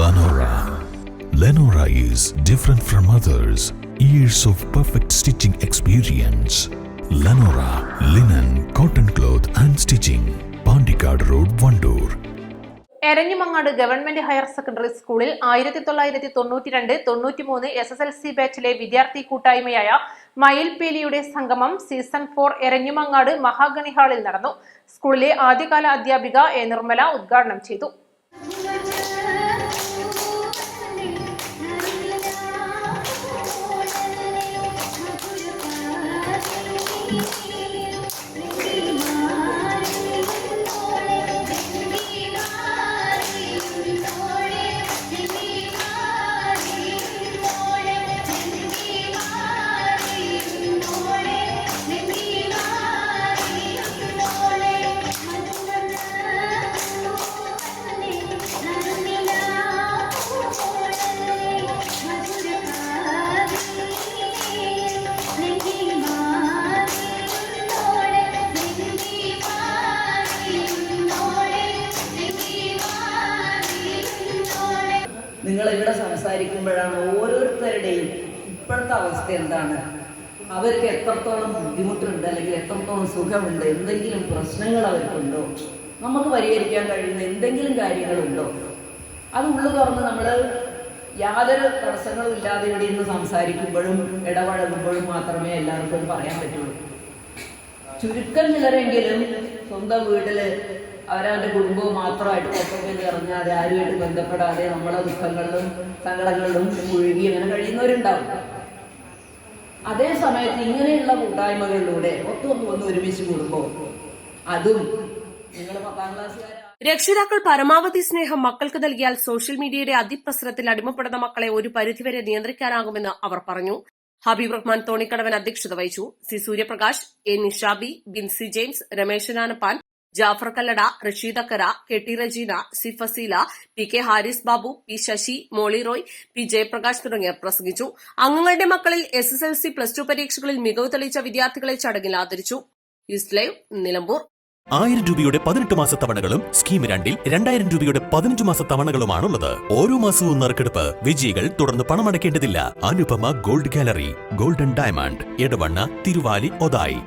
Lenora. Lenora is different from others. Years of perfect stitching experience. Lenora linen, cotton cloth and stitching. Pandikad Road, Vandoor. Eranhimangad government higher secondary സ്കൂളിൽ 1992-93 SSLC ബാച്ചിലെ വിദ്യാർത്ഥി കൂട്ടായ്മയായ മയിൽപീലിയുടെ സംഗമം season 4 Eranhimangad mahogany ഹാളിൽ നടന്നു. സ്കൂളിലെ ആദ്യകാല അധ്യാപിക എ നിർമ്മല ഉദ്ഘാടനം ചെയ്തു. നിങ്ങൾ ഇവിടെ സംസാരിക്കുമ്പോഴാണ് ഓരോരുത്തരുടെയും ഇപ്പോഴത്തെ അവസ്ഥ എന്താണ്, അവർക്ക് എത്രത്തോളം ബുദ്ധിമുട്ടുണ്ട്, അല്ലെങ്കിൽ എത്രത്തോളം സുഖമുണ്ട്, എന്തെങ്കിലും പ്രശ്നങ്ങൾ അവർക്കുണ്ടോ, നമുക്ക് പരിഹരിക്കാൻ കഴിയുന്ന എന്തെങ്കിലും കാര്യങ്ങളുണ്ടോ, അത് ഉള്ളു തുറന്ന് നമ്മൾ യാതൊരു തടസ്സങ്ങളും ഇല്ലാതെ ഇവിടെ ഇന്ന് സംസാരിക്കുമ്പോഴും ഇടപഴകുമ്പോഴും മാത്രമേ എല്ലാവർക്കും പറയാൻ പറ്റുള്ളൂ. ചുരുക്കം ചിലരെങ്കിലും സ്വന്തം വീട്ടിൽ അവരവൻ്റെ കുടുംബവും മാത്രമായിട്ട് ഒപ്പം ഇറങ്ങാതെ ആരുമായിട്ട് ബന്ധപ്പെടാതെ നമ്മളെ ദുഃഖങ്ങളിലും സങ്കടങ്ങളിലും മുഴുകി അങ്ങനെ കഴിയുന്നവരുണ്ടാവും. അതേ സമയത്ത് ഇങ്ങനെയുള്ള കൂട്ടായ്മകളിലൂടെ ഒന്ന് ഒരുമിച്ച് കൂടുമ്പോൾ അതും നിങ്ങൾ 10ാം ക്ലാസ്സുകാർ. രക്ഷിതാക്കൾ പരമാവധി സ്നേഹം മക്കൾക്ക് നൽകിയാൽ സോഷ്യൽ മീഡിയയുടെ അതിപ്രസരത്തിൽ അടിമപ്പെടുന്ന മക്കളെ ഒരു പരിധിവരെ നിയന്ത്രിക്കാനാകുമെന്ന് അവർ പറഞ്ഞു. ഹബീബ് റഹ്മാൻ തോണിക്കടവൻ അധ്യക്ഷത വഹിച്ചു. C Suryaprakash, A Nishabi, Binsy James, Ramesh Nanappan, Jafar Kallada, Rasheedakkara, K T Rajeena, C Fazeela, P K Haris Babu, P Sasi, Molly Roy, P Jayaprakash തുടങ്ങിയവർ പ്രസംഗിച്ചു. അംഗങ്ങളുടെ മക്കളിൽ SSLC, +2 പരീക്ഷകളിൽ മികവ് തെളിയിച്ച വിദ്യാർത്ഥികളെ ചടങ്ങിൽ ആദരിച്ചു. News live, Nilambur. 1000 രൂപയുടെ 18 മാസ തവണകളും സ്കീം 2ൽ 2000 രൂപയുടെ 15 മാസ തവണകളുമാണുള്ളത്. ഓരോ മാസവും നറുക്കെടുപ്പ്. വിജയികൾ തുടർന്ന് പണമടയ്ക്കേണ്ടതില്ല. Anupama gold gallery, golden diamond, Edavanna, Thiruvali, Othayi.